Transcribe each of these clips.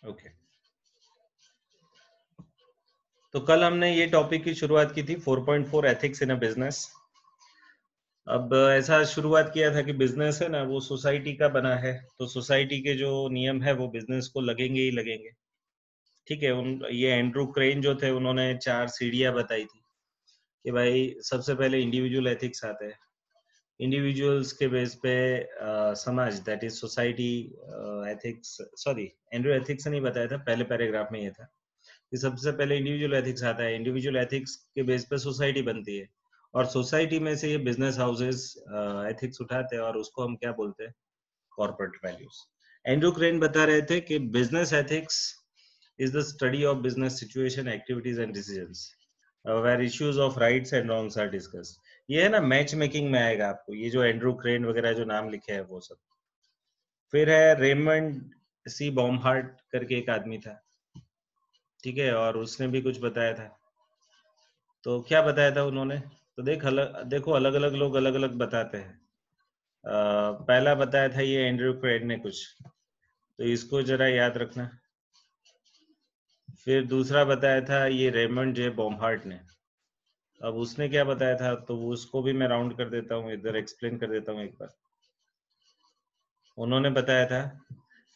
Okay, तो कल हमने ये टॉपिक की शुरुआत की थी 4.4 एथिक्स इन अ बिजनेस। अब ऐसा शुरुआत किया था कि बिजनेस है ना वो सोसाइटी का बना है, तो सोसाइटी के जो नियम है वो बिजनेस को लगेंगे ही लगेंगे। ठीक है, ये एंड्रू क्रेन जो थे उन्होंने 4 सीढ़ियां बताई थी कि भाई सबसे पहले इंडिविजुअल एथिक्स आते हैं। इंडिविजुअल्स के बेस पे समाज that is society ethics, sorry Andrew ethics नहीं बताया था, पहले पैराग्राफ में ये था कि सबसे पहले इंडिविजुअल एथिक्स आता है। इंडिविजुअल एथिक्स के बेस पे सोसाइटी बनती है और सोसाइटी में से ये बिजनेस हाउसेस एथिक्स उठाते हैं और उसको हम क्या बोलते हैं, कॉर्पोरेट वैल्यूज। एंड्रू क्रेन बता रहे थे कि business ethics is the study of business situation, activities and decisions where issues of rights and wrongs are discussed। ये है ना मैच मेकिंग में आएगा आपको, ये जो एंड्रू क्रेन वगैरह जो नाम लिखे हैं वो सब। फिर है रेमंड सी बॉमहार्ट करके एक आदमी था, ठीक है, और उसने भी कुछ बताया था। तो क्या बताया था उन्होंने, तो देखो अलग अलग लोग अलग अलग बताते हैं। पहला बताया था ये एंड्रू क्रेन ने कुछ, तो इसको जरा याद रखना। फिर दूसरा बताया था ये रेमंड जे बॉमहार्ट ने। अब उसने क्या बताया था, तो उसको भी मैं राउंड कर देता हूँ, इधर एक्सप्लेन कर देता हूँ एक बार। उन्होंने बताया था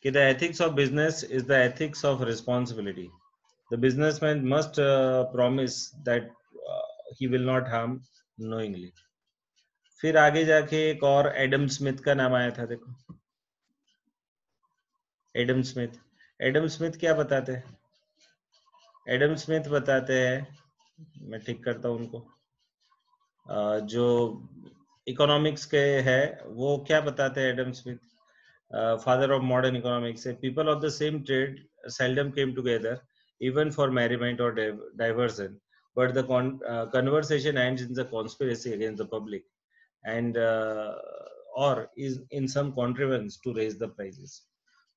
कि the ethics of business is the ethics of responsibility. The businessman must promise that he will not harm knowingly. फिर आगे जाके एक और एडम स्मिथ का नाम आया था, देखो एडम स्मिथ। एडम स्मिथ क्या बताते हैं, एडम स्मिथ बताते हैं, मैं ठीक करता हूँ उनको, जो इकोनॉमिक्स के है वो क्या बताते हैं Adam Smith, father of modern economics, say people of the same trade seldom came together, even for merriment or diversion. But the conversation ends in the conspiracy against the public, and or is in some contrivance to raise the prices.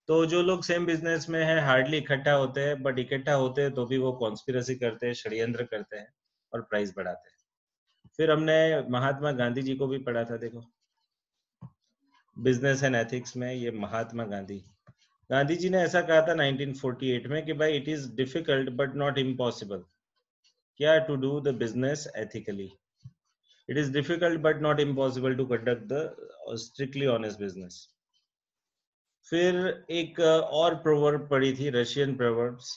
तो जो लोग same business में है hardly इकट्ठा होते हैं, but इकट्ठा होते हैं तो भी वो कॉन्स्पिरसी करते हैं, षड्यंत्र करते हैं और प्राइस बढ़ाते हैं। फिर हमने महात्मा गांधी जी को भी पढ़ा था, देखो बिजनेस एंड एथिक्स में, ये महात्मा गांधी। गांधी जी ने ऐसा कहा था 1948 में कि भाई it is difficult but not impossible, क्या, to do the business ethically. It is difficult but not impossible to conduct the strictly honest business. फिर एक और प्रोवर्ब पढ़ी थी, रशियन प्रोवर्ब्स।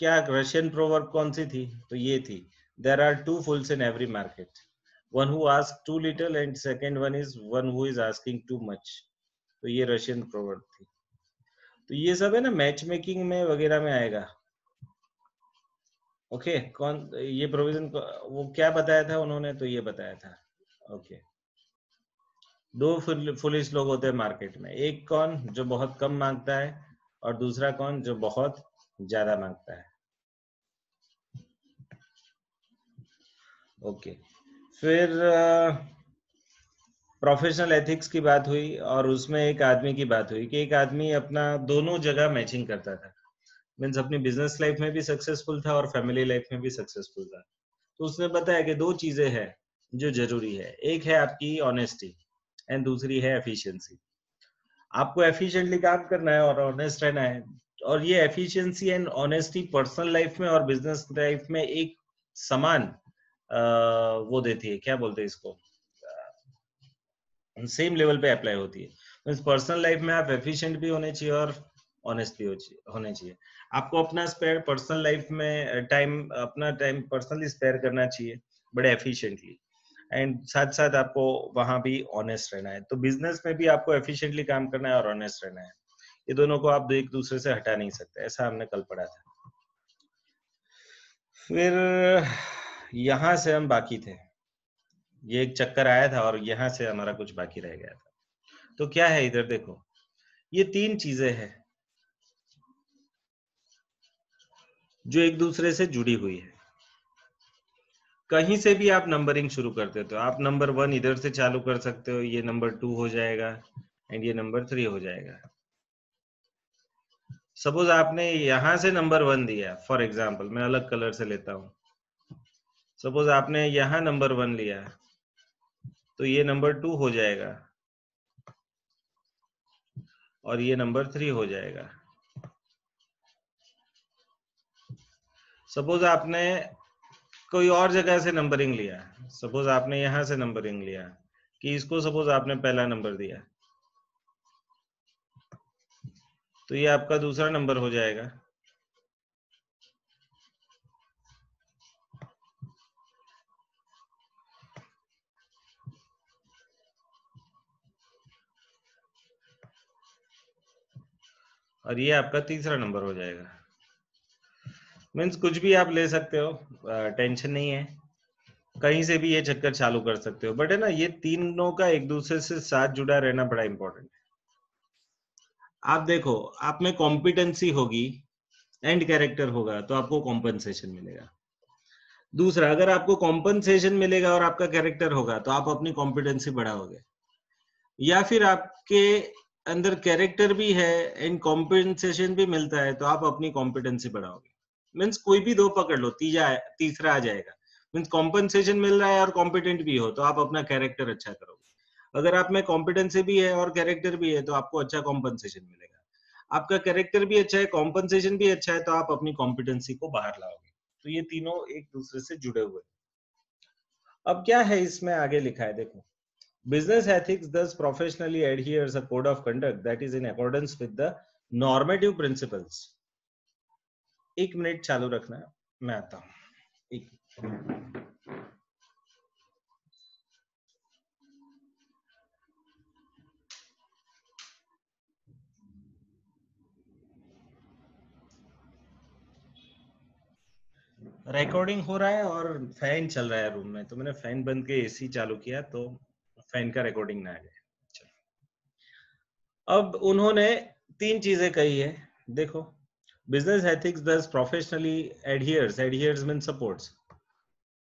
क्या रशियन प्रोवर्ब कौन सी थी, तो ये थी, there are two fools in every market, one who ask too little and second one is one who is asking too much. तो ये रशियन प्रोवर्ब थी। तो ये सब है ना मैच मेकिंग में वगैरह में आएगा। ओके, कौन ये प्रोविजन वो क्या बताया था उन्होंने, तो ये बताया था। ओके, दो फुलिश लोग होते हैं मार्केट में, एक कौन जो बहुत कम मांगता है और दूसरा कौन जो बहुत ज्यादा मांगता है। ओके, फिर प्रोफेशनल एथिक्स की बात हुई और उसमें एक आदमी की बात हुई कि एक आदमी अपना दोनों जगह मैचिंग करता था, मीन्स अपनी बिजनेस लाइफ में भी सक्सेसफुल था और फैमिली लाइफ में भी सक्सेसफुल था। तो उसने बताया कि दो चीजें हैं जो जरूरी है, एक है आपकी ऑनेस्टी एंड दूसरी है एफिशिएंसी। आपको एफिशिएंटली काम करना है और ऑनेस्ट रहना है, और ये efficiency and honesty personal life में और बिजनेस लाइफ में एक समान वो देती है, क्या बोलते हैं इसको, सेम लेवल पे अप्लाई होती है। मीन्स पर्सनल लाइफ में आप एफिशिएंट भी होने चाहिए और ऑनेस्ट भी होने चाहिए। आपको अपना स्पेयर पर्सनल लाइफ में टाइम, अपना टाइम पर्सनली स्पेयर करना चाहिए बड़े एफिशिएंटली, एंड साथ साथ आपको वहां भी ऑनेस्ट रहना है। तो बिजनेस में भी आपको एफिशिएंटली काम करना है और ऑनेस्ट रहना है, ये दोनों को आप एक दूसरे से हटा नहीं सकते, ऐसा हमने कल पढ़ा था। फिर यहां से हम बाकी थे, ये एक चक्कर आया था और यहां से हमारा कुछ बाकी रह गया था। तो क्या है इधर देखो, ये तीन चीजें हैं जो एक दूसरे से जुड़ी हुई है। कहीं से भी आप नंबरिंग शुरू करते हो तो आप नंबर 1 इधर से चालू कर सकते हो, ये नंबर 2 हो जाएगा एंड ये नंबर 3 हो जाएगा। सपोज आपने यहां से नंबर 1 दिया, फॉर एग्जांपल मैं अलग कलर से लेता हूं, सपोज आपने यहां नंबर 1 लिया तो ये नंबर 2 हो जाएगा। और ये नंबर 3 हो जाएगा। सपोज आपने कोई और जगह से नंबरिंग लिया, सपोज आपने यहां से नंबरिंग लिया कि इसको सपोज आपने पहला नंबर दिया, तो ये आपका दूसरा नंबर हो जाएगा। और ये आपका तीसरा नंबर हो जाएगा। मीन्स कुछ भी आप ले सकते हो, टेंशन नहीं है, कहीं से भी ये चक्कर चालू कर सकते हो, बट है ना ये तीनों का एक दूसरे से साथ जुड़ा रहना बड़ा इंपॉर्टेंट है। आप देखो, आप में कॉम्पिटेंसी होगी एंड कैरेक्टर होगा तो आपको कॉम्पनसेशन मिलेगा। दूसरा, अगर आपको कॉम्पनसेशन मिलेगा और आपका कैरेक्टर होगा तो आप अपनी कॉम्पिटेंसी बढ़ाओगे, या फिर आपके अंदर कैरेक्टर भी है एंड कॉम्पनसेशन भी मिलता है तो आप अपनी कॉम्पिटेंसी बढ़ाओगे। मीन्स कोई भी दो पकड़ लो, तीसरा आ जाएगा। मीन्स कॉम्पनसेशन मिल रहा है और कॉम्पिटेंट भी हो तो आप अपना कैरेक्टर अच्छा करोगे। अगर आप में कॉम्पिटेंसी भी है और कैरेक्टर भी है तो आपको अच्छा कॉम्पनसेशन मिलेगा। आपका कैरेक्टर भी अच्छा है, कॉम्पनसेशन भी अच्छा है, तो आप अपनी कॉम्पिटेंसी को बाहर लाओगे। तो ये तीनों एक दूसरे से जुड़े हुए हैं। अब क्या है इसमें आगे लिखा है, देखो, business ethics thus professionally adheres a code of conduct that is in accordance with the normative principles। एक मिनट चालू रखना, मैं आता हूं। एक रिकॉर्डिंग हो रहा है और फैन चल रहा है रूम में, तो मैंने फैन बंद के एसी चालू किया तो फैन का रिकॉर्डिंग ना आ जाए। अब उन्होंने तीन चीजें कही है, देखो, बिजनेस एथिक्स दस professionally adheres mean supports.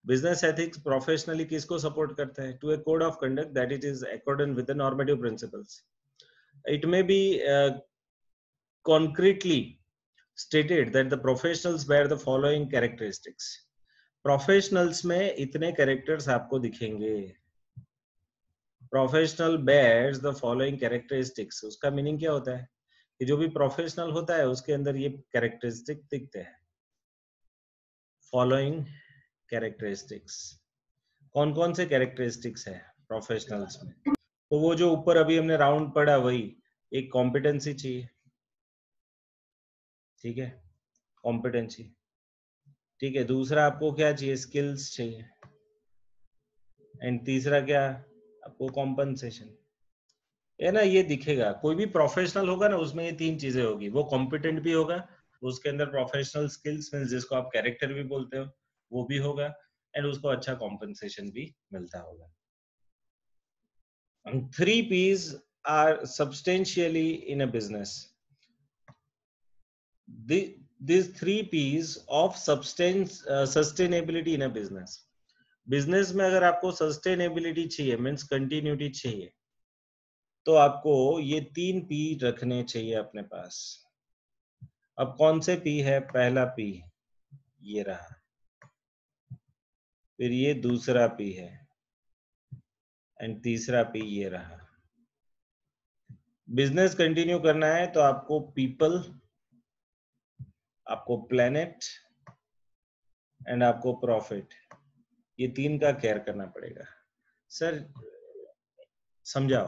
Business ethics professionally किसको सपोर्ट करता है? To a code of conduct that it is accordant with the normative principles. It may be concretely stated that the professionals bear the following characteristics। Professionals में इतने characters आपको दिखेंगे। Professional bears the following characteristics, उसका meaning क्या होता है कि जो भी प्रोफेशनल होता है उसके अंदर ये कैरेक्टरिस्टिक दिखते हैं। फॉलोइंग कैरेक्टरिस्टिक्स, कौन कौन से कैरेक्टरिस्टिक्स है प्रोफेशनल्स में? तो वो जो ऊपर अभी हमने राउंड पढ़ा वही, एक कॉम्पिटेंसी चाहिए, ठीक है, कॉम्पिटेंसी, ठीक है। दूसरा आपको क्या चाहिए? स्किल्स चाहिए। एंड तीसरा क्या? आपको कॉम्पनसेशन, है ना, ये दिखेगा। कोई भी प्रोफेशनल होगा ना उसमें ये तीन चीजें होगी, वो कॉम्पिटेंट भी होगा, उसके अंदर प्रोफेशनल स्किल्स मींस जिसको आप कैरेक्टर भी बोलते हो वो भी होगा, एंड उसको अच्छा कॉम्पनसेशन भी मिलता होगा। And 3 P's are substantially in a business। These 3 P's of sustainability in a business। Business में अगर आपको सस्टेनेबिलिटी चाहिए मीन्स कंटिन्यूटी चाहिए तो आपको ये 3 P रखने चाहिए अपने पास। अब कौन से P है? पहला P ये रहा, फिर ये दूसरा P है, एंड तीसरा P ये रहा। बिजनेस कंटिन्यू करना है तो आपको पीपल, आपको प्लेनेट एंड आपको प्रॉफिट, ये तीन का केयर करना पड़ेगा। सर समझाओ।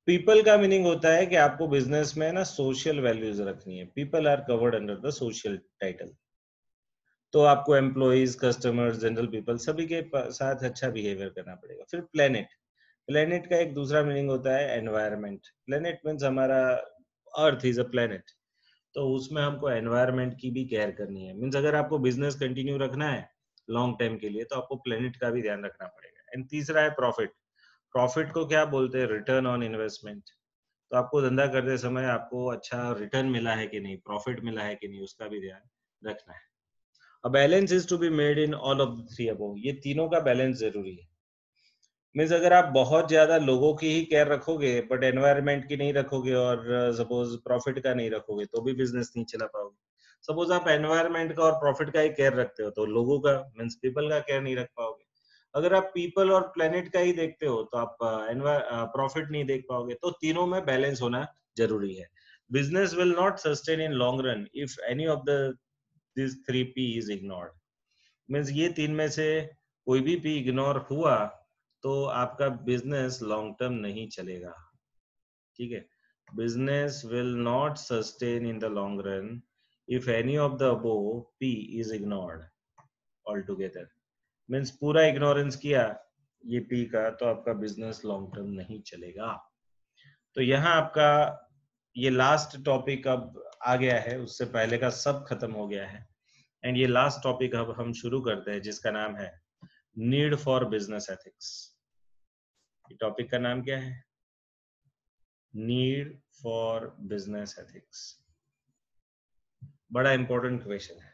पीपल का मीनिंग होता है कि आपको बिजनेस में ना सोशल वैल्यूज रखनी है। People are covered under the social title, तो आपको एम्प्लॉइज, कस्टमर्स, जनरल पीपल सभी के साथ अच्छा बिहेवियर करना पड़ेगा। फिर प्लेनेट, प्लेनेट का एक दूसरा मीनिंग होता है एनवायरनमेंट। प्लेनेट मीन्स हमारा अर्थ इज अ प्लेनेट, तो उसमें हमको एनवायरनमेंट की भी केयर करनी है। मीन्स अगर आपको बिजनेस कंटिन्यू रखना है लॉन्ग टाइम के लिए तो आपको प्लेनेट का भी ध्यान रखना पड़ेगा। एंड तीसरा है प्रॉफिट। प्रॉफिट को क्या बोलते हैं? Return on investment. तो आपको धंधा करते समय आपको अच्छा रिटर्न मिला है कि नहीं, प्रॉफिट मिला है कि नहीं, उसका भी ध्यान रखना है। A balance is to be made in all of the three above। ये तीनों का बैलेंस जरूरी है। मीन्स अगर आप बहुत ज्यादा लोगों की ही केयर रखोगे बट एनवायरनमेंट की नहीं रखोगे और सपोज प्रॉफिट का नहीं रखोगे तो भी बिजनेस नहीं चला पाओगे। सपोज आप एनवायरनमेंट का और प्रॉफिट का ही केयर रखते हो तो लोगों का मीन्स पीपल का केयर नहीं रख पाओगे। अगर आप पीपल और प्लेनेट का ही देखते हो तो आप प्रॉफिट नहीं देख पाओगे। तो तीनों में बैलेंस होना जरूरी है। Business will not sustain in long run if any of the this 3 P is ignored. Means ये तीन में से कोई भी पी इग्नोर हुआ तो आपका बिजनेस लॉन्ग टर्म नहीं चलेगा। ठीक है, business will not sustain in the long run if any of the above P is ignored all together. Means पूरा इग्नोरेंस किया ये पी का तो आपका बिजनेस लॉन्ग टर्म नहीं चलेगा। तो यहाँ आपका ये लास्ट टॉपिक अब आ गया है, उससे पहले का सब खत्म हो गया है। एंड ये लास्ट टॉपिक अब हम शुरू करते हैं जिसका नाम है नीड फॉर बिजनेस एथिक्स। ये टॉपिक का नाम क्या है? Need for business ethics. बड़ा इंपॉर्टेंट क्वेश्चन है,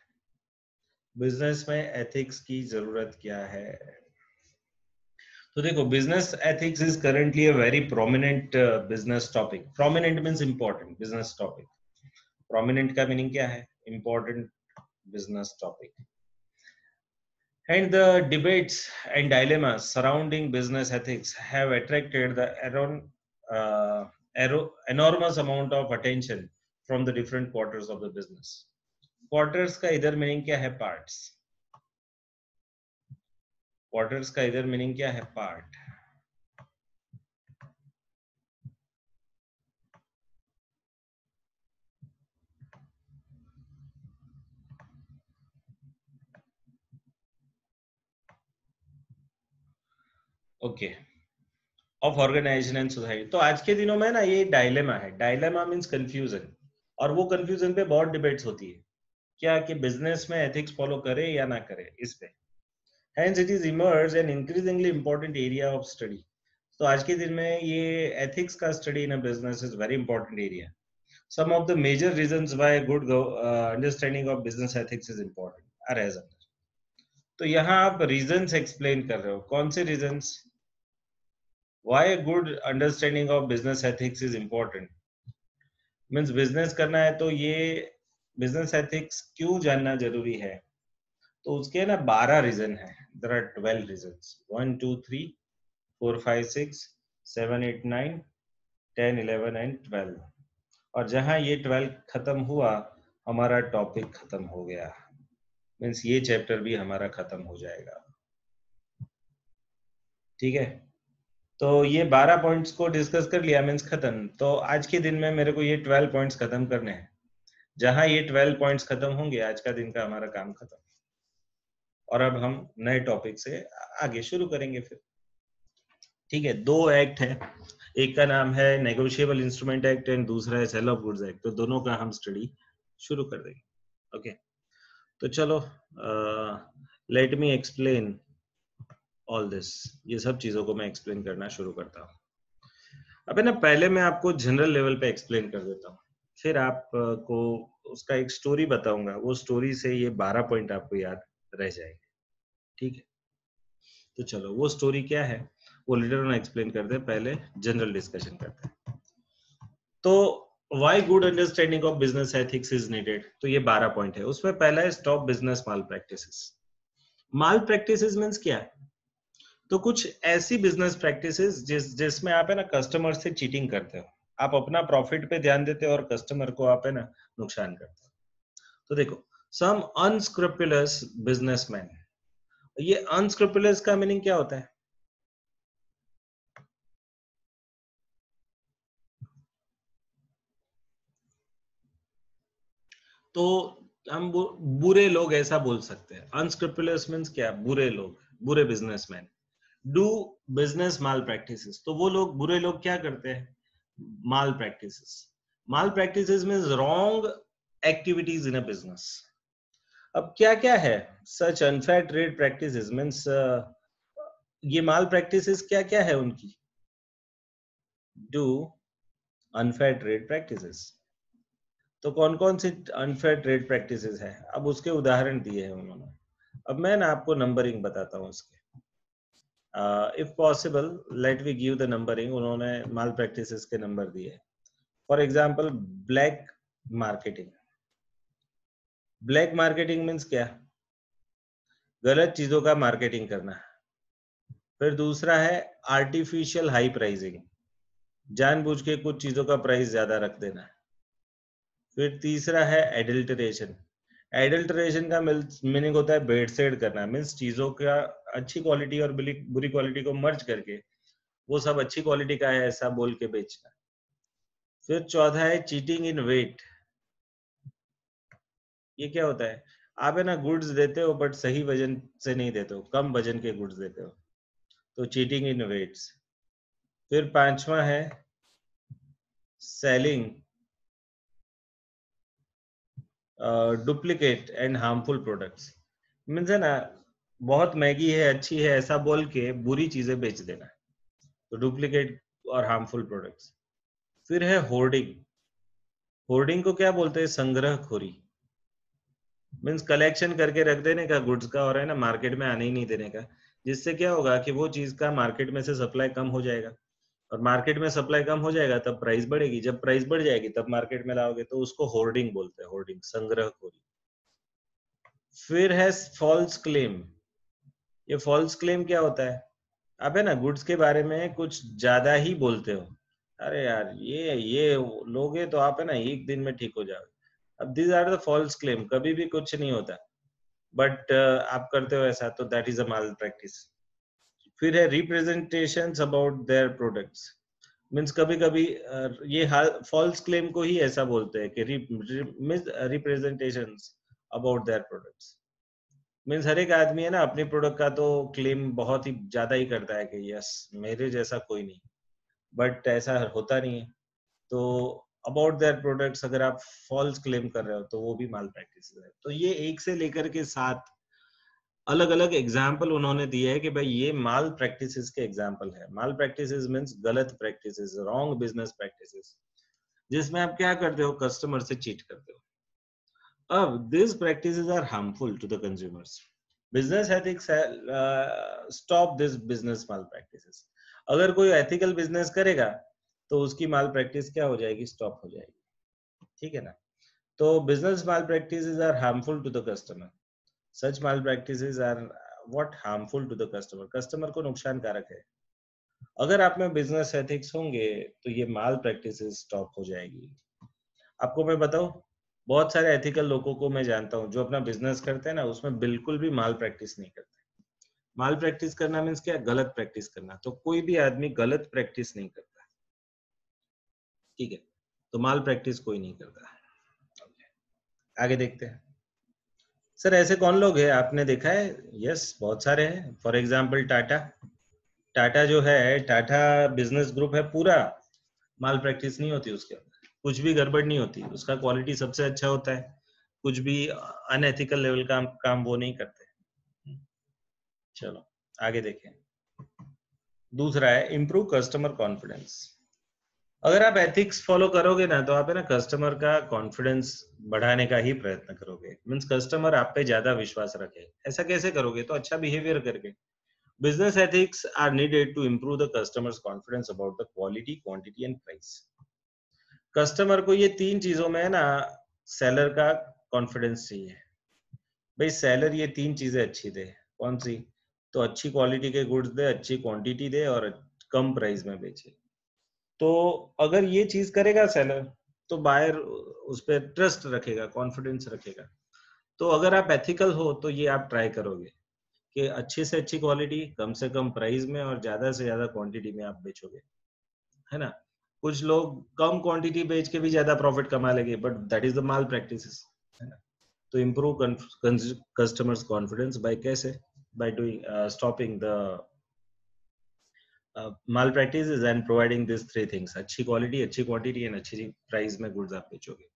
बिजनेस में एथिक्स की जरूरत क्या है? तो देखो, business ethics is currently a very prominent business topic. Prominent means important business topic. Prominent का मीनिंग क्या है? Important business topic. And the debates and dilemmas surrounding business ethics have attracted the enormous amount of attention from the different quarters of the business. Quarters का इधर meaning क्या है? Parts. Quarters का इधर meaning क्या है? Part. Okay, of organisation and society. तो आज के दिनों में ना ये डायलेमा है। डायलेमा मीन्स कंफ्यूजन, और वो कंफ्यूजन पे बहुत डिबेट्स होती है क्या कि बिजनेस में एथिक्स फॉलो करे या ना करे इस पे। Hence it is emerged an increasingly important area of study. तो आज के दिन में ये ethics का study in a business is very important area. Some of the major reasons why good understanding of business ethics is important are as under. तो यहाँ आप reasons explain कर रहे हो। कौन से reasons? Why a good understanding of business ethics is important? Means business करना है तो ये business ethics क्यों जानना जरूरी है? तो उसके ना 12 रीजन है। There are 12 reasons. 1, 2, 3, 4, 5, 6, 7, 8, 9, 10, 11 एंड 12। और जहां ये 12 खत्म हुआ हमारा टॉपिक खत्म हो गया। मीन्स ये चैप्टर भी हमारा खत्म हो जाएगा। ठीक है, तो ये 12 पॉइंट्स को डिस्कस कर लिया मीन्स खत्म। तो आज के दिन में मेरे को ये 12 पॉइंट्स खत्म करने हैं। जहां ये 12 पॉइंट्स खत्म होंगे आज का दिन का हमारा काम खत्म। और अब हम नए टॉपिक से आगे शुरू करेंगे फिर। ठीक है, 2 एक्ट है, एक का नाम है नेगोशिएबल इंस्ट्रूमेंट एक्ट एंड दूसरा है सेल ऑफ गुड्स एक्ट। तो दोनों का हम स्टडी शुरू कर देंगे। ओके, तो चलो let me explain all this. ये सब चीजों को मैं एक्सप्लेन करना शुरू करता हूँ। अब है ना, पहले मैं आपको जनरल लेवल पे एक्सप्लेन कर देता हूँ, फिर आपको उसका एक स्टोरी बताऊंगा। वो स्टोरी से ये 12 पॉइंट आपको याद रह जाएंगे। ठीक है, तो चलो वो स्टोरी क्या है वो लेटर ऑन एक्सप्लेन करते हैं, पहले जनरल डिस्कशन करते हैं। तो why good understanding of business ethics is needed. तो ये 12 पॉइंट है। उसमें पहला है stop business malpractices. Malpractices means क्या? तो कुछ ऐसी बिजनेस प्रैक्टिसेस जिसमें आप है ना कस्टमर से चीटिंग करते हो। आप अपना प्रॉफिट पे ध्यान देते हो और कस्टमर को आप है ना नुकसान करते हो। तो देखो, सम अनस्क्रुपुलस बिजनेसमैन। ये अनस्क्रुपुलस का मीनिंग क्या होता है? तो हम बुरे लोग ऐसा बोल सकते हैं। अनस्क्रुपुलस मींस क्या? बुरे लोग, बुरे businessman do business malpractices. तो वो लोग, बुरे लोग क्या करते हैं? Malpractices. Malpractices means wrong activities in a business. अब क्या क्या है such unfair trade practices means? ये माल प्रैक्टिसेस क्या क्या है उनकी? Do unfair trade practices. तो कौन कौन सी अनफेयर ट्रेड प्रैक्टिसेस है? अब उसके उदाहरण दिए हैं उन्होंने। अब मैं ना आपको नंबरिंग बताता हूँ उसके। If possible let we give the numbering. उन्होंने माल प्रैक्टिसेस के नंबर दिए। For example, black marketing. Black marketing means क्या? गलत चीजों का मार्केटिंग करना। फिर दूसरा है आर्टिफिशियल हाई प्राइसिंग, जानबूझ के कुछ चीजों का प्राइस ज्यादा रख देना। फिर तीसरा है एडल्टरेशन। एडल्टरेशन का मीनिंग होता है भेड़सेड़ करना, मीन्स चीजों का अच्छी क्वालिटी और बुरी क्वालिटी को मर्ज करके वो सब अच्छी क्वालिटी का है ऐसा बोल के बेचना। फिर चौथा है चीटिंग इन वेट। ये क्या होता है, आप है ना गुड्स देते हो बट सही वजन से नहीं देते हो, कम वजन के गुड्स देते हो, तो चीटिंग इन वेट्स। फिर पांचवा है selling duplicate and harmful products, means है ना बहुत महंगी है अच्छी है ऐसा बोल के बुरी चीजें बेच देना, तो डुप्लीकेट और हार्मफुल प्रोडक्ट्स। फिर है होर्डिंग। होर्डिंग को क्या बोलते हैं, संग्रहखोरी, मीन्स कलेक्शन करके रख देने का गुड्स का और है ना मार्केट में आने ही नहीं देने का, जिससे क्या होगा कि वो चीज का मार्केट में से सप्लाई कम हो जाएगा, और मार्केट में सप्लाई कम हो जाएगा तब प्राइस बढ़ेगी, जब प्राइस बढ़ जाएगी तब मार्केट में लाओगे, तो उसको होर्डिंग बोलते हैं, होर्डिंग संग्रहखोरी। फिर है फॉल्स क्लेम। ये फॉल्स क्लेम क्या होता है, आप है ना गुड्स के बारे में कुछ ज्यादा ही बोलते हो, अरे यार ये लोगे तो आप है ना एक दिन में ठीक हो जाओगे। अब these are the false claim, कभी भी कुछ नहीं होता, बट आप करते हो ऐसा, तो that is a mall practice. फिर है representation about their products, means कभी कभी ये फॉल्स क्लेम को ही ऐसा बोलते हैं कि representation about their products, means हर एक आदमी है ना अपने प्रोडक्ट का तो क्लेम बहुत ही ज्यादा ही करता है कि यस मेरे जैसा कोई नहीं, बट ऐसा होता नहीं है। तो अबाउट देयर प्रोडक्ट्स अगर आप फॉल्स क्लेम कर रहे हो तो वो भी माल प्रैक्टिस है। तो ये एक से लेकर के सात अलग अलग एग्जाम्पल उन्होंने दिए है कि भाई ये माल प्रैक्टिसेस के एग्जाम्पल है। माल प्रैक्टिसेस मीन्स गलत प्रैक्टिसेस, रॉन्ग बिजनेस प्रैक्टिसेस, जिसमें आप क्या करते हो, कस्टमर से चीट करते हो। अब this practices are harmful to the consumers, business ethics stop this business malpractices. अगर कोई एथिकल बिजनेस करेगा तो उसकी माल प्रैक्टिस क्या हो जाएगी, स्टॉप हो जाएगी, ठीक है ना। तो business malpractices are harmful to the customer, such malpractices are what harmful to the customer, customer को नुकसान कारक है। अगर आप में बिजनेस एथिक्स होंगे तो ये माल प्रैक्टिसेस स्टॉप हो जाएगी। आपको मैं बताऊं, बहुत सारे एथिकल लोगों को मैं जानता हूं जो अपना बिजनेस करते हैं ना, उसमें बिल्कुल भी माल प्रैक्टिस नहीं करते। माल प्रैक्टिस करना मीन्स क्या, गलत प्रैक्टिस करना, तो कोई भी आदमी गलत प्रैक्टिस नहीं करता, ठीक है। तो माल प्रैक्टिस कोई नहीं करता। आगे देखते हैं। सर ऐसे कौन लोग हैं आपने देखा है, यस बहुत सारे हैं। फॉर एग्जांपल टाटा, टाटा जो है, टाटा बिजनेस ग्रुप है पूरा, माल प्रैक्टिस नहीं होती उसके अंदर, कुछ भी गड़बड़ नहीं होती, उसका क्वालिटी सबसे अच्छा होता है, कुछ भी अनएथिकल लेवल का काम वो नहीं करते। चलो आगे देखें। दूसरा है इम्प्रूव कस्टमर कॉन्फिडेंस। अगर आप एथिक्स फॉलो करोगे ना तो आप है ना कस्टमर का कॉन्फिडेंस बढ़ाने का ही प्रयत्न करोगे, मीन्स कस्टमर आप पे ज्यादा विश्वास रखे। ऐसा कैसे करोगे, तो अच्छा बिहेवियर करके। Business ethics are needed to improve the customers confidence about the quality, quantity and price। Customer को ये तीन चीजों में है ना सेलर का कॉन्फिडेंस चाहिए, भाई सेलर ये तीन चीजें अच्छी दे, कौन सी, तो अच्छी क्वालिटी के गुड्स दे, अच्छी क्वांटिटी दे और कम प्राइस में बेचे। तो अगर ये चीज करेगा सेलर तो बायर उस पर ट्रस्ट रखेगा, कॉन्फिडेंस रखेगा। तो अगर आप एथिकल हो तो ये आप ट्राई करोगे कि अच्छी से अच्छी क्वालिटी कम से कम प्राइस में और ज्यादा से ज्यादा क्वांटिटी में आप बेचोगे, है ना। कुछ लोग कम क्वांटिटी बेच के भी ज्यादा प्रॉफिट कमा लेंगे, but that is the mall practices, है ना। तो इम्प्रूव कस्टमर्स कॉन्फिडेंस बाय कैसे, by doing stopping the mall practices and providing this three things, अच्छी क्वालिटी, अच्छी क्वांटिटी एंड अच्छी प्राइस में गुड्स आप बेचोगे।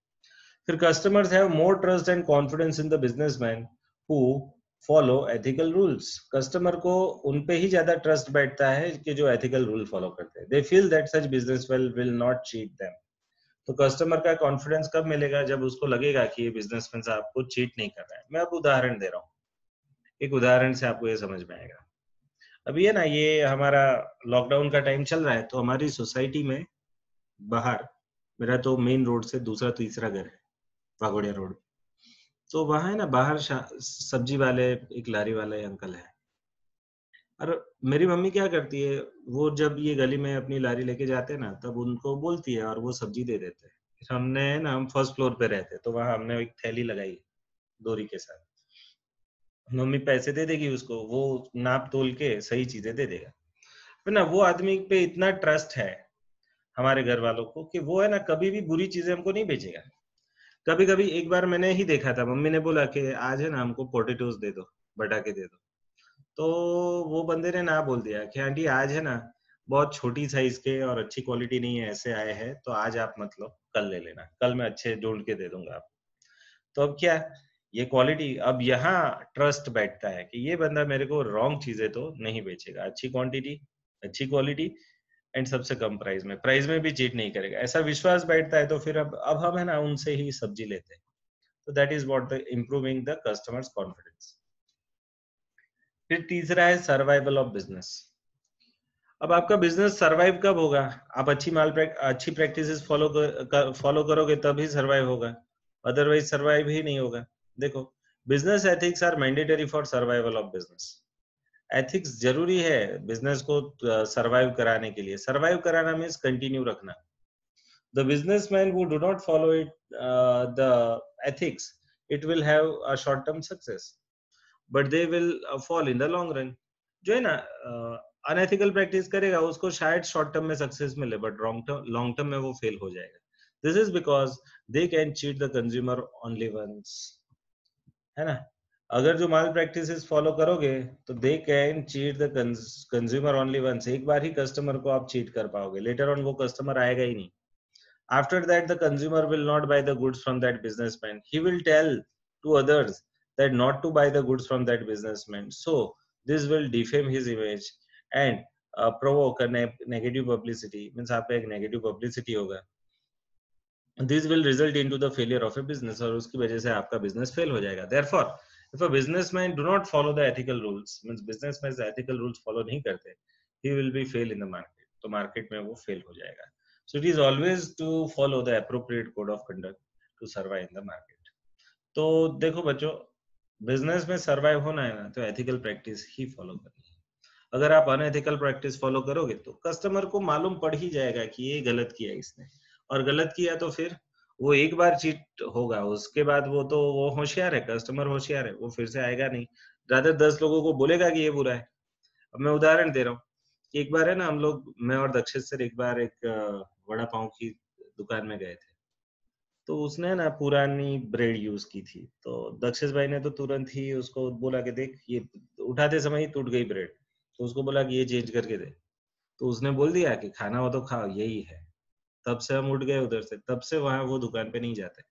फिर customers have more trust and confidence in the businessman who follow ethical rules. Customer को उन पे ही ज्यादा ट्रस्ट बैठता है कि जो एथिकल रूल फॉलो करते हैं। They feel that such business will not cheat them. तो कस्टमर का कॉन्फिडेंस कब मिलेगा, जब उसको लगेगा कि ये बिजनेसमैन आपको चीट नहीं कर रहा है। मैं अब उदाहरण दे रहा हूँ, एक उदाहरण से आपको ये समझ में आएगा। अभी है ना ये हमारा लॉकडाउन का टाइम चल रहा है, तो हमारी सोसाइटी में बाहर, मेरा तो मेन रोड से दूसरा तीसरा घर है, वाघोड़िया रोड। तो वहां है ना बाहर सब्जी वाले, एक लारी वाले अंकल है, और मेरी मम्मी क्या करती है, वो जब ये गली में अपनी लारी लेके जाते हैं ना, तब उनको बोलती है और वो सब्जी दे देते हैं। फिर हमने ना, हम फर्स्ट फ्लोर पे रहते हैं, तो वहाँ हमने एक थैली लगाई है, डोरी के साथ। मम्मी पैसे दे देगी उसको, वो नाप-तोल के सही चीज़ें दे देगा। फिर ना वो आदमी पे इतना ट्रस्ट है, हमारे घर वालों को, कि वो है ना कभी भी बुरी चीज़ें हमको नहीं बेचेगा। कभी-कभी एक बार मैंने ही देखा था, मम्मी ने बोला कि आज है ना हमको पोटैटोज़ दे दो, बटा के दे दो। तो वो बंदे ने ना बोल दिया कि आंटी आज है ना, बहुत छोटी साइज़ के और अच्छी क्वालिटी नहीं है, ऐसे आए हैं, तो आज आप मत लो, कल ले लेना। कल मैं अच्छे ढूँढ के दे दूँगा आपको। तो अब क्या है, ये क्वालिटी, अब यहाँ ट्रस्ट बैठता है कि ये बंदा मेरे को रॉन्ग चीज़ें तो नहीं बेचेगा। अच्छी क्वांटिटी, अच्छी क्वालिटी एंड सबसे कम प्राइस में भी चीट नहीं करेगा। ऐसा विश्वास बैठता है, तो फिर अब हम है ना उनसे ही सब्ज़ी लेते हैं। तो that is what the improving the customers confidence. फिर तीसरा है सर्वाइवल ऑफ बिज़नेस। अब आपका बिज़नेस सर्वाइव कब होगा? आप अच्छी प्रैक्टिसेस फॉलो करोगे तभी सर्वाइव होगा, अदरवाइज़ सर्वाइव ही नहीं होगा। देखो, business ethics are mandatory for survival of business. Ethics ज़रूरी है बिज़नेस को सर्वाइव कराने के लिए। सर्वाइव कराना मीन्स कंटिन्यू रखना। The businessmen who do not follow the ethics, it will have a short-term success, but they will fall in the long run. जो है ना अनएथिकल प्रैक्टिस करेगा, उसको शायद शॉर्ट टर्म में सक्सेस मिले, बट लॉन्ग टर्म में वो फेल हो जाएगा. This is because they can cheat the consumer only once, है ना. अगर जो माल प्रैक्टिसेस फॉलो करोगे, तो they can cheat the consumer only once. एक बार ही कस्टमर को आप चीट कर पाओगे, लेटर ऑन वो कस्टमर आएगा ही नहीं. After that, the consumer will not buy the goods from that businessman. He will tell to others that not to buy the goods from that businessman. So this will defame his image and provoke a negative publicity. Means आपका एक negative publicity होगा. This will result into the failure of a business, और उसकी वजह से आपका business fail हो जाएगा. Therefore, if a businessman do not follow the ethical rules, means businessman ethical rules follow नहीं करते, he will be fail in the market. तो market में वो fail हो जाएगा. So it is always to follow the appropriate code of conduct to survive in the market. तो देखो बच्चों, बिजनेस में सर्वाइव होना है ना, तो एथिकल प्रैक्टिस ही फॉलो करनी है. अगर आप अनएथिकल प्रैक्टिस फॉलो करोगे, तो कस्टमर को मालूम पड़ ही जाएगा कि ये गलत किया इसने, और गलत किया तो फिर वो एक बार चीट होगा, उसके बाद वो होशियार है, कस्टमर होशियार है, वो फिर से आएगा नहीं. ज्यादा 10 लोगों को बोलेगा कि ये बुरा है. अब मैं उदाहरण दे रहा हूँ. एक बार है ना, हम लोग, मैं और दक्षित सर, एक बार एक वड़ा पाव की दुकान में गए थे. तो उसने ना पुरानी ब्रेड यूज की थी, तो दक्षिश भाई ने तो तुरंत ही उसको बोला कि देख, ये उठाते समय ही टूट गई ब्रेड. तो उसको बोला कि ये चेंज करके दे. तो उसने बोल दिया कि खाना हो तो खाओ, यही है. तब से हम उठ गए उधर से, तब से वहां वो दुकान पे नहीं जाते.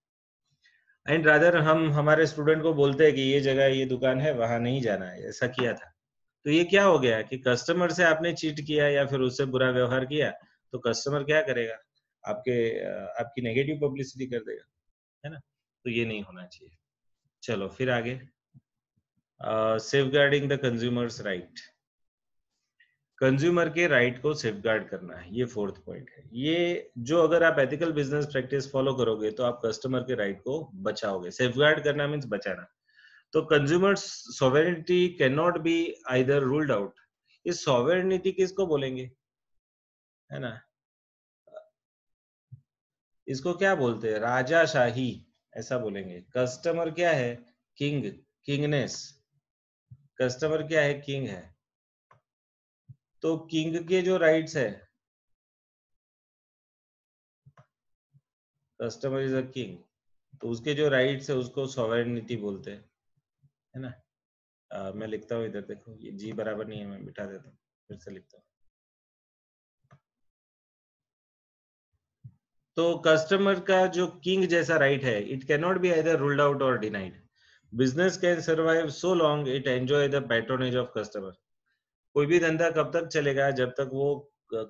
एंड रादर हम हमारे स्टूडेंट को बोलते हैं कि ये जगह, ये दुकान है, वहां नहीं जाना है. ऐसा किया था. तो ये क्या हो गया कि कस्टमर से आपने चीट किया या फिर उससे बुरा व्यवहार किया, तो कस्टमर क्या करेगा, आपकी नेगेटिव पब्लिसिटी कर देगा, है ना. तो ये नहीं होना चाहिए. चलो फिर आगे, safeguarding the consumers right. Consumer के राइट को सेफगार्ड करना है, ये फोर्थ पॉइंट है. ये जो, अगर आप एथिकल बिजनेस प्रैक्टिस फॉलो करोगे, तो आप कस्टमर के राइट को बचाओगे. सेफगार्ड करना मीन्स बचाना. तो consumers sovereignty can not be either ruled out. ये सॉवरेनिटी किसको बोलेंगे, है ना. इसको क्या बोलते हैं, राजाशाही, ऐसा बोलेंगे. कस्टमर क्या है, किंग, किंगनेस. कस्टमर क्या है, किंग है. तो किंग के जो राइट्स है, कस्टमर इज अ किंग, तो उसके जो राइट्स है उसको सॉवरेनिटी बोलते हैं, है ना. मैं लिखता हूँ इधर, देखो ये जी बराबर नहीं है, मैं मिटा देता हूँ, फिर से लिखता हूँ. तो कस्टमर का जो किंग जैसा राइट है, it can not be either ruled out और denied. Business can survive so long it enjoy the patronage of customer. कोई भी धंधा कब तक चलेगा, जब तक वो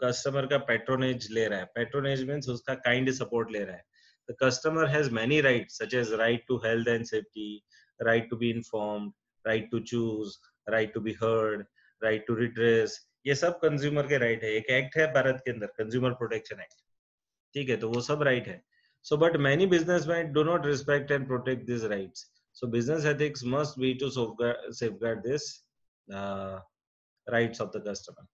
कस्टमर का पैट्रोनेज ले रहा है. पैट्रोनेज मीन्स उसका काइंड सपोर्ट ले रहा है. The customer has many rights, such as right to health and safety, right to be informed, right to choose, right to be heard, right to redress. ये सब consumer के right है. एक act है भारत के अंदर, कंज्यूमर प्रोटेक्शन एक्ट. ठीक है, तो वो सब राइट है. So but many businessman do not respect and protect this rights. So business ethics must be to safeguard this rights of the customer,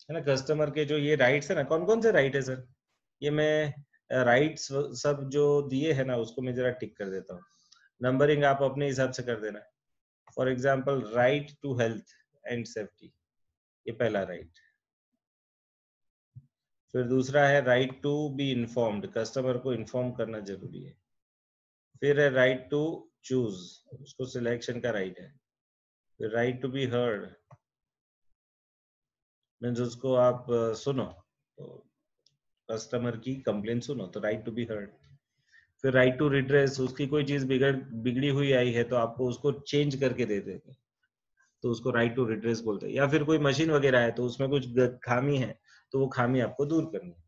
है ना। कस्टमर के जो ये राइट्स है ना, कौन कौन से राइट है सर? ये मैं राइट्स सब जो दिए है ना उसको मैं जरा टिक कर देता हूँ। नंबरिंग आप अपने हिसाब से कर देना। For example right to health and safety, ये पहला राइट। फिर दूसरा है right to be informed, customer को इन्फॉर्म करना जरूरी है। फिर है राइट टू चूज, उसको सिलेक्शन का राइट है। फिर right to be heard, means उसको आप सुनो, तो कस्टमर की कंप्लेंट सुनो, तो राइट टू बी हर्ड। फिर राइट टू रिड्रेस, उसकी कोई चीज बिगड़ी हुई आई है तो आपको उसको चेंज करके दे देंगे, तो उसको राइट टू रिड्रेस बोलते हैं। या फिर कोई मशीन वगैरह है तो उसमें कुछ खामी है तो वो खामी आपको दूर करनी है।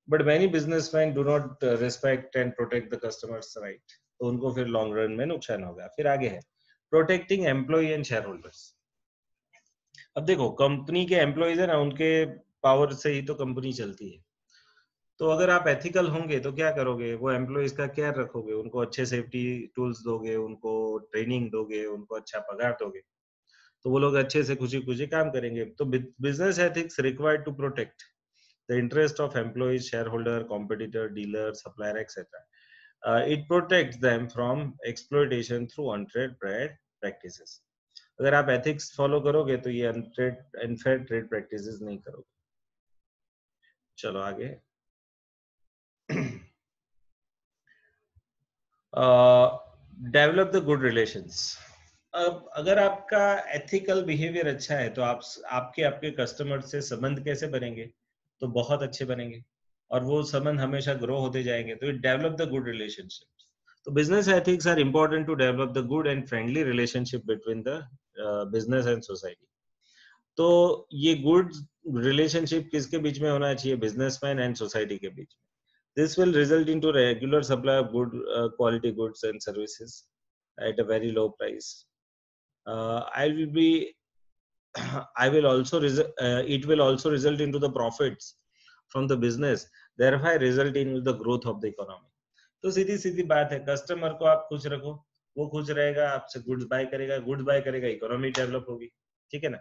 But many businessman do not respect and protect the customers right, तो उनको फिर लॉन्ग रन में नुकसान होगा। फिर आगे है protecting employ and shareholders. अब देखो कंपनी के एम्प्लॉयज है ना, उनके पावर से ही तो कंपनी चलती है। तो अगर आप एथिकल होंगे तो क्या करोगे, वो एम्प्लॉयज का केयर रखोगे, उनको अच्छे सेफ्टी टूल्स दोगे, उनको ट्रेनिंग दोगे, उनको अच्छा पगार दोगे, तो वो लोग अच्छे से खुशी खुशी काम करेंगे। तो business ethics required to protect the interest of employees, shareholder, competitor, dealer, supplier etcetera. It protects them from exploitation through unfair trade practices. अगर आप एथिक्स फॉलो करोगे तो ये अनफेयर ट्रेड प्रैक्टिसेस नहीं करोगे। चलो आगे। Develop the good relations. अब अगर आपका एथिकल बिहेवियर अच्छा है तो आपके आपके कस्टमर से संबंध कैसे बनेंगे, तो बहुत अच्छे बनेंगे, और वो संबंध हमेशा ग्रो होते जाएंगे। तो it develop the good relationship. तो business ethics are important to develop the good and friendly relationship between the business and society. तो ये गुड रिलेशनशिप किसके बीच में होना चाहिए, बिजनेसमैन एंड सोसाइटी के बीच में। This will result into regular supply of good quality goods and services at a very low price. I will be I will also it will also result into the profits from the business, thereby result in the growth of the economy. तो सीधी सीधी बात है, customer को आप खुश रखो, वो खुश रहेगा, आपसे गुड्स बाय करेगा, गुड्स बाय करेगा, इकोनॉमी डेवलप होगी, ठीक है ना।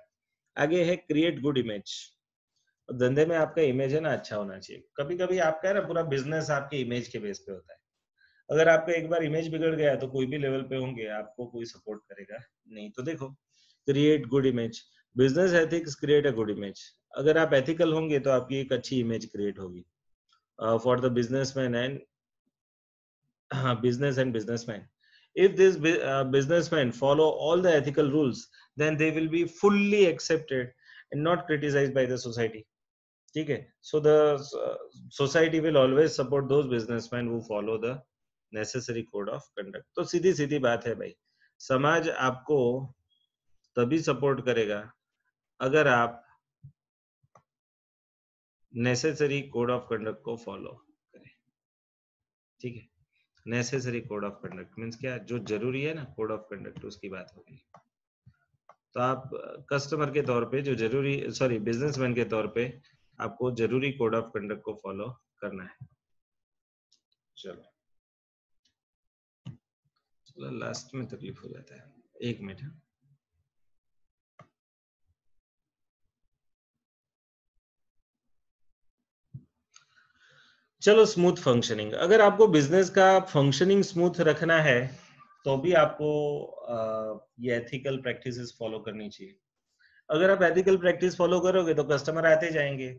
आगे है क्रिएट गुड इमेज। धंधे में आपका इमेज है ना अच्छा होना चाहिए। कभी कभी आपका है ना पूरा बिजनेस आपके इमेज के बेस पे होता है। अगर आपका एक बार इमेज बिगड़ गया तो कोई भी लेवल पे होंगे आपको कोई सपोर्ट करेगा नहीं। तो देखो create good image, business ethics create a good image. अगर आप एथिकल होंगे तो आपकी एक अच्छी इमेज क्रिएट होगी for the businessman and business and businessmen. If these businessmen follow all the ethical rules, then they will be fully accepted and not criticized by the society. ठीक है, so the society will always support those businessmen who follow the necessary code of conduct. तो सीधी सीधी बात है भाई, समाज आपको तभी support करेगा अगर आप नेसेसरी कोड ऑफ कंडक्ट को फॉलो करें, ठीक है। Necessary code of conduct means क्या, जो जरूरी है ना कोड ऑफ कंडक्ट, उसकी बात होगी। तो आप कस्टमर के तौर पे जो जरूरी, सॉरी बिजनेसमैन के तौर पे आपको जरूरी कोड ऑफ कंडक्ट को फॉलो करना है। चलो चलो लास्ट में तकलीफ हो जाता है, एक मिनट। चलो स्मूथ फंक्शनिंग, अगर आपको बिजनेस का फंक्शनिंग स्मूथ रखना है तो भी आपको ये एथिकल प्रैक्टिसेस फॉलो करनी चाहिए। अगर आप एथिकल प्रैक्टिस फॉलो करोगे तो कस्टमर आते जाएंगे।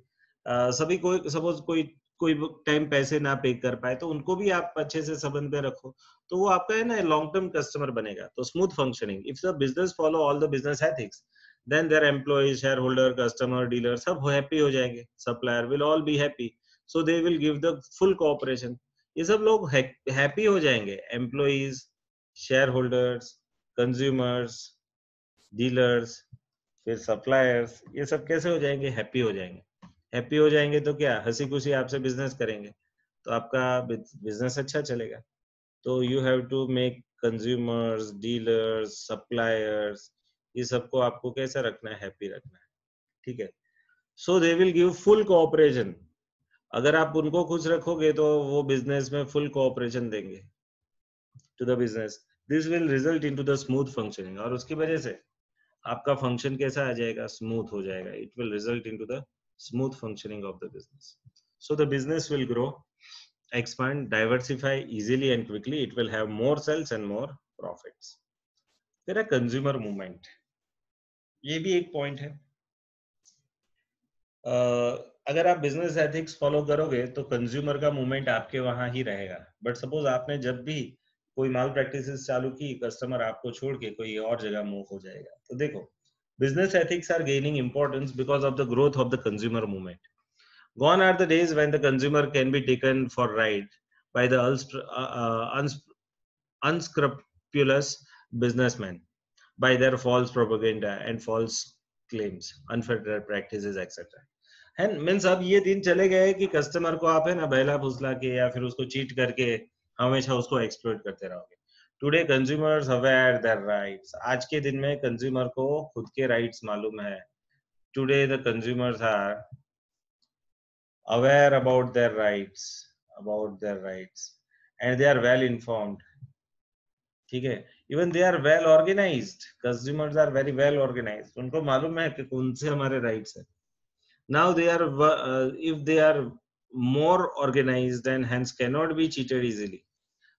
सभी कोई सपोज कोई कोई टाइम पैसे ना पे कर पाए तो उनको भी आप अच्छे से संबंध में रखो, तो वो आपका है ना लॉन्ग टर्म कस्टमर बनेगा। तो smooth functioning, if the business follow all the business ethics then their employees, shareholder, customer, dealer सब हैप्पी हो जाएंगे, supplier will all be happy, so they will give the full cooperation. ये सब लोग happy हो जाएंगे, employees, shareholders, consumers, dealers, फिर suppliers, ये सब कैसे हो जाएंगे, हैप्पी हो जाएंगे। हैप्पी हो जाएंगे तो क्या, हंसी खुशी आपसे बिजनेस करेंगे, तो आपका बिजनेस अच्छा चलेगा। तो you have to make consumers, dealers, suppliers, ये सबको आपको कैसा रखना है, हैप्पी रखना है, ठीक है। So they will give full cooperation. अगर आप उनको खुश रखोगे तो वो बिजनेस में फुल कोऑपरेशन देंगे to the business. This will result into the smooth functioning, और उसकी वजह से आपका फंक्शन कैसा आ जाएगा, स्मूथ हो जाएगा. It will result into the smooth functioning of the business. So the business will grow, expand, diversify easily and quickly. It will have more sales and more profits. फिर है कंज्यूमर मूवमेंट. ये भी एक point है. अगर आप business ethics follow करोगे तो कंज्यूमर का मूवमेंट आपके वहां ही रहेगा. बट सपोज आपने जब भी कोई माल प्रैक्टिसेस चालू की, कस्टमर आपको छोड़ के कोई और जगह मूव हो जाएगा. तो देखो, business ethics are gaining importance because of the growth of the consumer movement. Gone are the days when the consumer can be taken for ride by the unscrupulous businessmen, by their false propaganda and false claims, unfair practices, etc. And means अब ये दिन चले गए कि customer को आप है ना बहला फुसला के या फिर उसको चीट करके हमेशा उसको एक्सप्लॉइट करते रहोगे. Today consumers aware their rights. आज के दिन में कंज्यूमर को खुद के राइट्स मालूम है. Today the consumers are aware about their rights and they are well informed. ठीक है. even they are well organized. consumers are very well organized. उनको मालूम है कि कौन से हमारे rights है. now they are if they are more organized and hence cannot be cheated easily.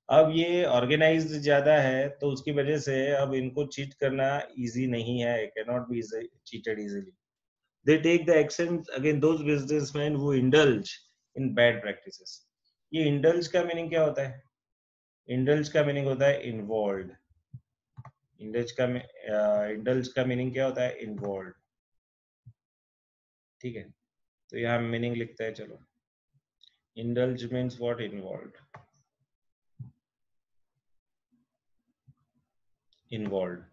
अब ये ऑर्गेनाइज्ड ज्यादा है तो उसकी वजह से अब इनको चीट करना इजी नहीं है. cannot be cheated easily. They take the action against those businessmen who indulge in bad practices. ये indulge का meaning क्या होता है? Indulge का meaning होता है involved. Indulge का meaning क्या होता है? Involved. ठीक है. तो यहाँ meaning लिखता है. चलो. Indulge means what? Involved. Involved.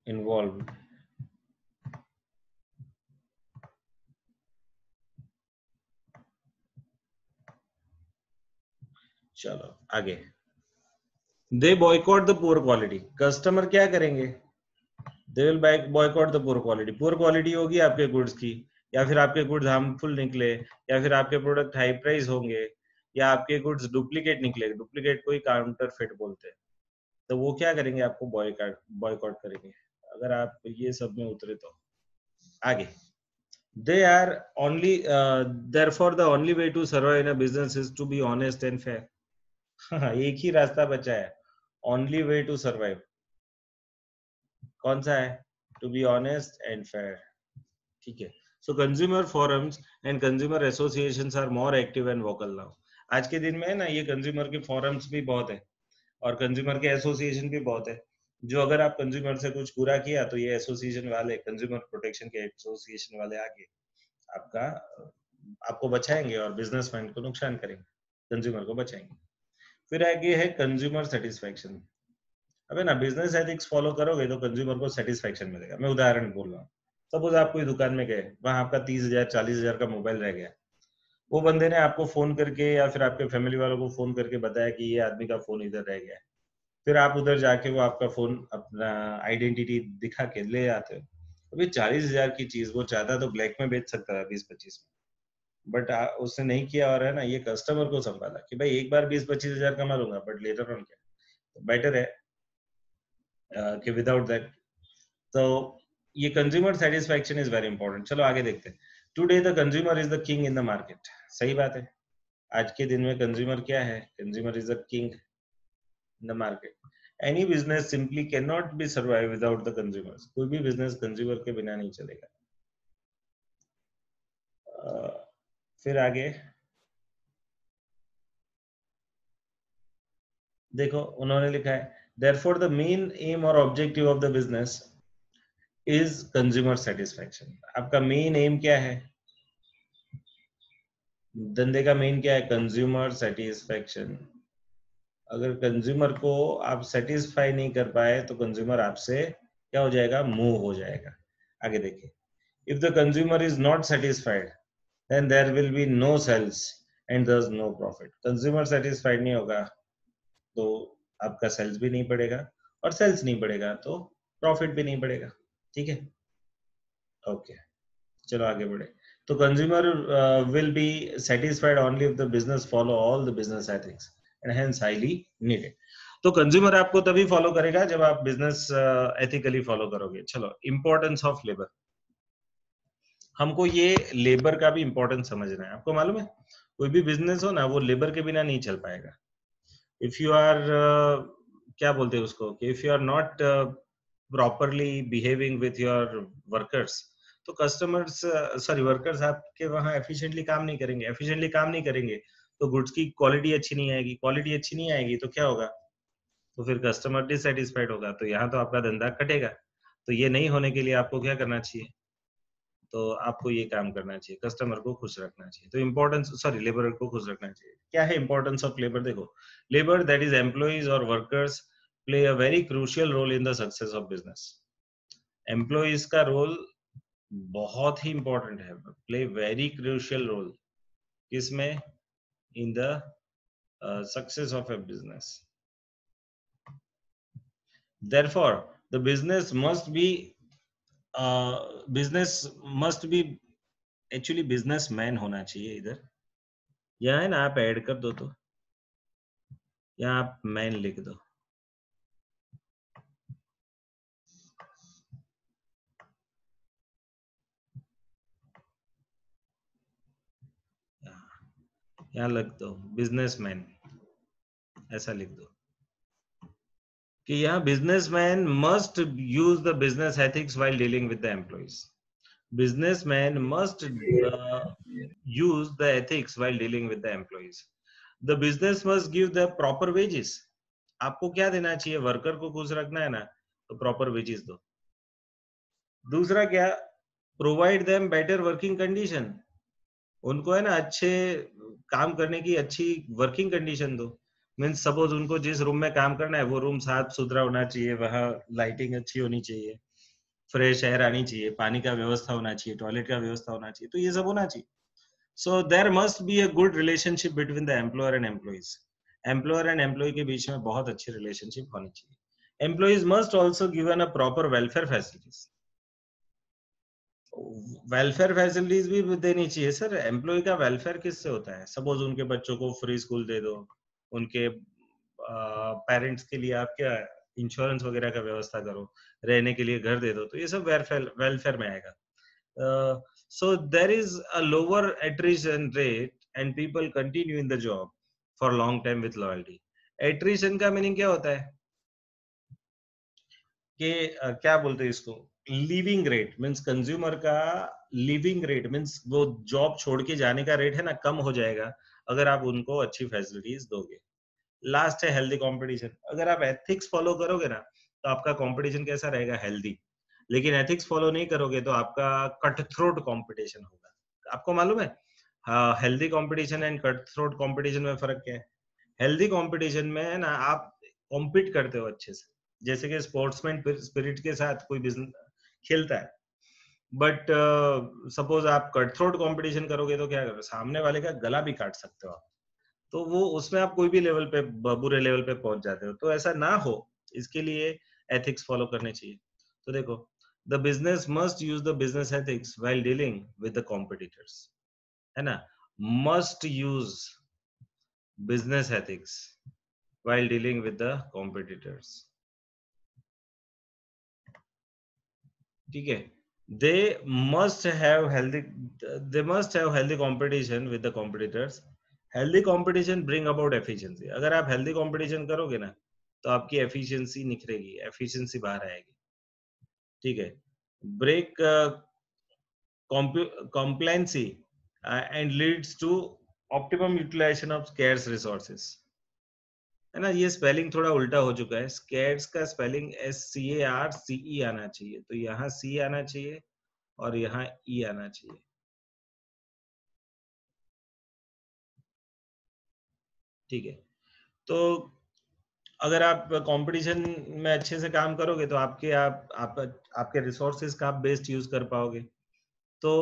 Involved. चलो आगे. They boycott the poor quality. Customer क्या करेंगे? They will boycott the poor quality. Poor quality होगी आपके goods की, या फिर आपके गुड्स हार्मफुल निकले, या फिर आपके प्रोडक्ट हाई प्राइस होंगे, या आपके गुड्स डुप्लीकेट निकले. डुप्लीकेट कोई काउंटरफिट बोलते हैं. तो वो क्या करेंगे? आपको बॉयकॉट करेंगे अगर आप ये सब में उतरे तो. आगे. They are only therefore the only way to survive in a business is to be honest and fair. एक ही रास्ता बचा है. only way to survive कौन सा है? to be honest and fair. ठीक है. So consumer forums and consumer associations are more active and vocal now. आज के दिन में ना ये कंज्यूमर के forums भी बहुत है और कंज्यूमर के एसोसिएशन भी बहुत है. जो अगर आप कंज्यूमर से कुछ बुरा किया तो ये एसोसिएशन वाले, कंज्यूमर प्रोटेक्शन के एसोसिएशन वाले आके आपका आपको बचाएंगे और बिजनेसमैन को नुकसान करेंगे, कंज्यूमर को बचाएंगे. फिर आगे है कंज्यूमर सेटिस्फेक्शन. अबे ना बिजनेस एथिक्स फॉलो करोगे तो कंज्यूमर को सेटिस्फेक्शन मिलेगा. मैं उदाहरण बोल रहा हूँ. सपोज आप कोई दुकान में गए, वहां आपका 30,000 40,000 का मोबाइल रह गया. वो बंदे ने आपको फोन करके या फिर आपके फैमिली वालों को फोन करके बताया कि ये आदमी का फोन इधर रह गया है. फिर आप उधर जाके वो आपका फोन अपना आइडेंटिटी दिखा के ले आते हो. अभी 40,000 की चीज वो चाहता तो ब्लैक में बेच सकता था 20-25 में. बट उसने नहीं किया और है ना ये कस्टमर को संभाला कि भाई एक बार 20-25,000 कमा लूंगा बट लेटर ऑन क्या. तो बेटर है कि विदाउट दैट. तो ये consumer satisfaction is very important. चलो आगे देखते हैं. Today the consumer is the king in the market. सही बात है. आज के दिन में कंज्यूमर क्या है? Consumer is the king in the market. Any business simply can not B survive without the consumers. कोई भी बिजनेस कंज्यूमर के बिना नहीं चलेगा. फिर आगे देखो उन्होंने लिखा है therefore the main aim or objective of the business is consumer satisfaction. आपका मेन एम क्या है? धंधे का मेन क्या है? Consumer satisfaction. अगर कंज्यूमर को आप सेटिस्फाई नहीं कर पाए तो कंज्यूमर आपसे क्या हो जाएगा? मूव हो जाएगा. आगे देखिए. If the consumer is not satisfied then there will be no sales and thus no profit. Consumer satisfied नहीं होगा तो आपका सेल्स भी नहीं बढ़ेगा और सेल्स नहीं बढ़ेगा तो प्रॉफिट भी नहीं बढ़ेगा. ठीक है. ओके. चलो आगे बढ़े. तो consumer will be satisfied only if the business follow all the business ethics. And hence highly needed. तो कंज्यूमर आपको तभी फॉलो करेगा जब आप बिजनेस एथिकली फॉलो करोगे। चलो, इंपॉर्टेंस ऑफ लेबर। हमको ये लेबर का भी इंपॉर्टेंस समझना है। आपको मालूम है कोई भी बिजनेस हो ना, वो लेबर के बिना नहीं चल पाएगा। इफ यू आर क्या बोलते हैं उसको, कि if you are not properly behaving with your workers, तो कस्टमर्स सॉरी वर्कर्स आपके वहाँ एफिशिएंटली काम नहीं करेंगे। एफिशिएंटली काम नहीं करेंगे तो गुड्स की क्वालिटी अच्छी नहीं आएगी। क्वालिटी अच्छी नहीं आएगी तो क्या होगा, तो फिर कस्टमर डिससेटिस्फाइड होगा, तो यहाँ तो आपका धंधा कटेगा। तो ये नहीं होने के लिए आपको क्या करना चाहिए, तो आपको ये काम करना चाहिए, कस्टमर को खुश रखना चाहिए। तो इम्पोर्टेंस सॉरी लेबर को खुश रखना चाहिए। क्या है इम्पोर्टेंस ऑफ लेबर? देखो, लेबर दैट इज एम्प्लॉइज और workers play a very crucial role in the success of business. Employees का रोल बहुत ही इंपॉर्टेंट है, प्ले वेरी क्रूशियल रोल किसमें, in the success of a business. Therefore, the business must be actually businessman होना चाहिए इधर। यहाँ है ना, आप ऐड कर दो, तो यहाँ आप मैन लिख दो। यहाँ लिख दो बिजनेसमैन, ऐसा लिख दो कि यहाँ businessman must use the business ethics while dealing with the employees. Businessman must use the ethics while dealing with the employees. The business must give the proper wages. आपको क्या देना चाहिए, वर्कर को खुश रखना है ना, तो प्रॉपर वेजेस दो। दूसरा क्या, provide them better working condition. उनको है ना अच्छे काम करने की अच्छी वर्किंग कंडीशन दो। मीन्स सपोज उनको जिस रूम में काम करना है वो रूम साफ सुथरा होना चाहिए, वहाँ लाइटिंग अच्छी होनी चाहिए, फ्रेश एयर आनी चाहिए, पानी का व्यवस्था होना चाहिए, टॉयलेट का व्यवस्था होना चाहिए, तो ये सब होना चाहिए। So there must be a good relationship between the employer and employees. Employer and employee के बीच में बहुत अच्छी relationship होनी चाहिए। Employees must also given a proper welfare facilities. Welfare facilities भी देनी चाहिए सर। एम्प्लॉय का वेलफेयर किससे होता है? सपोज उनके बच्चों को फ्री स्कूल दे दो, उनके पेरेंट्स के लिए आप क्या इंश्योरेंस वगैरह का व्यवस्था करो, रहने के लिए घर दे दो, तो ये सब वेलफेयर में आएगा। So there is a lower attrition rate and people continue in the job for long time with loyalty. Attrition का मीनिंग क्या होता है कि क्या बोलते हैं इसको, लिविंग रेट। मीन्स कंज्यूमर का लिविंग रेट, मीन्स वो जॉब छोड़ के जाने का रेट है ना, कम हो जाएगा अगर आप उनको अच्छी फैसिलिटीज दोगे। लास्ट है हेल्दी कंपटीशन। अगर आप एथिक्स फॉलो करोगे ना, तो आपका कंपटीशन कैसा रहेगा, हेल्दी। लेकिन एथिक्स फॉलो नहीं करोगे तो आपका कट थ्रोट कंपटीशन होगा। आपको मालूम है healthy competition and cut throat competition में फर्क क्या है? हेल्दी कंपटीशन में है ना, आप कॉम्पीट करते हो अच्छे से, जैसे कि स्पोर्ट्समैन स्पिरिट के साथ कोई बिजनेस खेलता है। बट सपोज आप कट थ्रोट कंपटीशन करोगे तो क्या करोगे, सामने वाले का गला भी काट सकते हो आप। तो वो उसमें आप कोई भी लेवल पे बुरे लेवल पे पहुंच जाते हो। तो ऐसा ना हो, इसके लिए एथिक्स फॉलो करने चाहिए। तो देखो, the business must use the business ethics while dealing with the competitors, है ना, must use business ethics while dealing with the competitors. ठीक है, they must have healthy they must have healthy competition with the competitors. Healthy competition bring about efficiency. अगर आप healthy competition करोगे ना, तो आपकी efficiency निखरेगी, efficiency बाहर आएगी। ठीक है, break compliancy and leads to optimum utilization of scarce resources, है ना। ये स्पेलिंग थोड़ा उल्टा हो चुका है। स्कैर्स का स्पेलिंग SCARCE आना चाहिए, तो यहाँ C आना चाहिए और यहाँ E आना चाहिए। ठीक है, तो अगर आप कंपटीशन में अच्छे से काम करोगे तो आपके रिसोर्सेज का आप बेस्ट यूज कर पाओगे। तो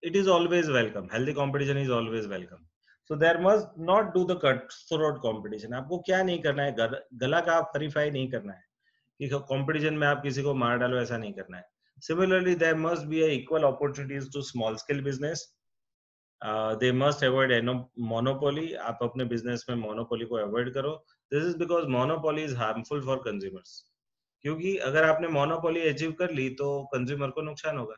it is always welcome, healthy competition is always welcome. So there must not do the cut throat competition. आपको क्या नहीं करना है, गला का आप हरीफाई नहीं करना है कि कंपटीशन में आप किसी को मार डालो, ऐसा नहीं करना है। Similarly there must be equal opportunities to small scale business they must avoid monopoly. आप अपने बिजनेस में मोनोपोली को अवॉइड करो। This is because monopoly is harmful for consumers. क्योंकि अगर आपने मोनोपोली अचीव कर ली तो कंज्यूमर को नुकसान होगा,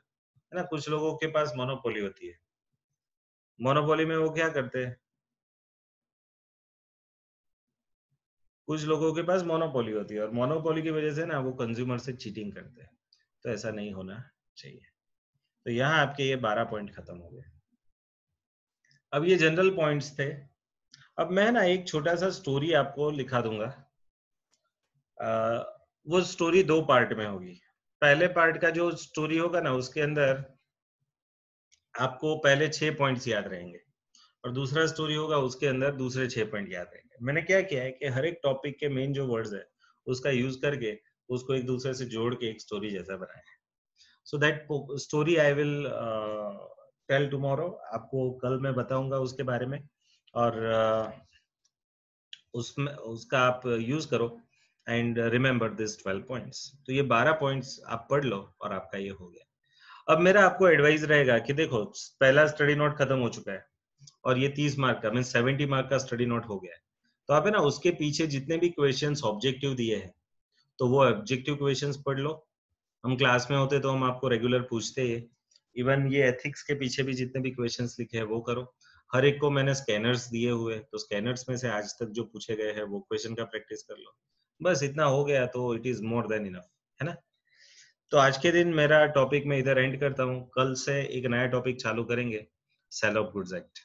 है ना। कुछ लोगों के पास मोनोपोली होती है। मोनोपोली में वो क्या करते हैं, कुछ लोगों के पास मोनोपोली होती है और मोनोपोली की वजह से ना वो कंज्यूमर से चीटिंग करते हैं। तो ऐसा नहीं होना चाहिए। तो यहाँ आपके ये 12 पॉइंट खत्म हो गए। अब ये जनरल पॉइंट्स थे। अब मैं ना एक छोटा सा स्टोरी आपको लिखा दूंगा। वो स्टोरी 2 पार्ट में होगी। पहले पार्ट का जो स्टोरी होगा ना उसके अंदर आपको पहले 6 पॉइंट्स याद रहेंगे और दूसरा स्टोरी होगा उसके अंदर दूसरे 6 पॉइंट याद रहेंगे। मैंने क्या किया है कि हर एक टॉपिक के मेन जो वर्ड्स है उसका यूज करके उसको एक दूसरे से जोड़ के एक स्टोरी जैसा बनाया है। So that story I will tell tomorrow. आपको कल मैं बताऊंगा उसके बारे में और उसमें उसका आप यूज करो एंड रिमेम्बर दिस 12 पॉइंट्स। तो ये 12 पॉइंट्स आप पढ़ लो और आपका ये हो गया। अब मेरा आपको एडवाइस रहेगा कि देखो पहला स्टडी नोट खत्म हो चुका है और ये 30 मार्क का मीन 70 मार्क का स्टडी नोट हो गया है। तो आप है ना उसके पीछे जितने भी क्वेश्चंस ऑब्जेक्टिव दिए हैं तो वो ऑब्जेक्टिव क्वेश्चंस पढ़ लो। हम क्लास में होते तो हम आपको रेगुलर पूछते ही। इवन ये एथिक्स के पीछे भी जितने भी क्वेश्चंस लिखे हैं वो करो। हर एक को मैंने स्कैनर्स दिए हुए तो स्कैनर्स में से आज तक जो पूछे गए हैं वो क्वेश्चन का प्रैक्टिस कर लो। बस इतना हो गया तो it is more than enough, है ना। तो आज के दिन मेरा टॉपिक मैं इधर एंड करता हूँ। कल से एक नया टॉपिक चालू करेंगे, सेल ऑफ गुड्स एक्ट।